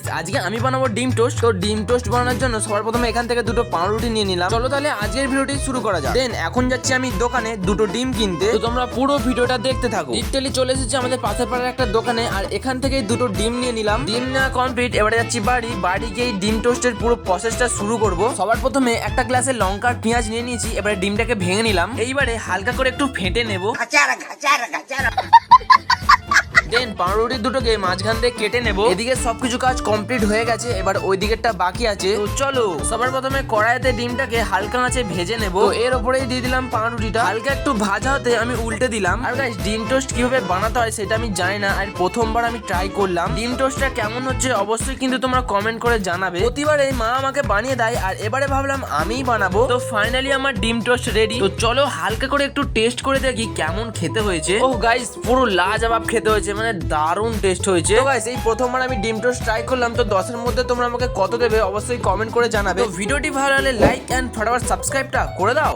Guys আজকে আমি বানাবো ডিম টোস্ট। তো ডিম টোস্ট বানানোর জন্য সবার প্রথমে এখান থেকে দুটো পাউরুটি নিয়ে নিলাম। চলো তাহলে আজকের ভিডিওটি শুরু করা যাক। দেন এখন যাচ্ছি আমি দোকানে দুটো ডিম কিনতে। তো তোমরা পুরো ভিডিওটা দেখতে থাকো। লিটারালি চলে এসেছি আমাদের পাশের পাড়ার একটা দোকানে, আর এখান থেকে দুটো ডিম নিয়ে নিলাম। ডিম নেওয়া কমপ্লিট, এবারে যাচ্ছি বাড়ি গিয়ে ডিম টোস্টের পুরো প্রসেসটা শুরু করব। সবার প্রথমে একটা গ্লাসে লঙ্কা আর পেঁয়াজ নিয়ে নিয়েছি, এবারে ডিমটাকে ভেঙে নিলাম। এইবারে হালকা করে একটু ফেটে নেব। দেন পাউরুটি দুটোকে মাঝখান দিয়ে কেটে নেব। এদিকে সবকিছু কাজ কমপ্লিট হয়ে গেছে, এবার ওই দিকেরটা বাকি আছে। তো চলো সবার প্রথমে কড়াইতে ডিমটাকে হালকা আঁচে ভেজে নেব। তো এর উপরেই দিয়ে দিলাম পাউরুটিটা। হালকা একটু ভাজা হতে আমি উল্টে দিলাম। আর গাইস ডিম টোস্ট কিভাবে বানাতে হয় সেটা আমি জানি না, আর প্রথমবার আমি ট্রাই করলাম। ডিম টোস্টটা কেমন হচ্ছে অবশ্যই কিন্তু তোমরা কমেন্ট করে জানাবে। প্রতিবারে মা আমাকে বানিয়ে দেয়, আর এবারে ভাবলাম আমিই বানাবো। তো ফাইনালি আমার ডিম টোস্ট রেডি। তো চলো হালকা করে একটু টেস্ট করে দেখি কেমন খেতে হয়েছে। ও গাইস পুরো লাজবাব খেতে হয়েছে, মানে দারুণ টেস্ট হয়েছে। তো গাইস এই প্রথমবার আমি ডিম টোস্ট ট্রাই করলাম। তো 10 এর মধ্যে তোমরা আমাকে কত দেবে অবশ্যই কমেন্ট করে জানাবে। তো ভিডিওটি ভালো লাগলে লাইক এন্ড ফটাফট সাবস্ক্রাইবটা করে দাও।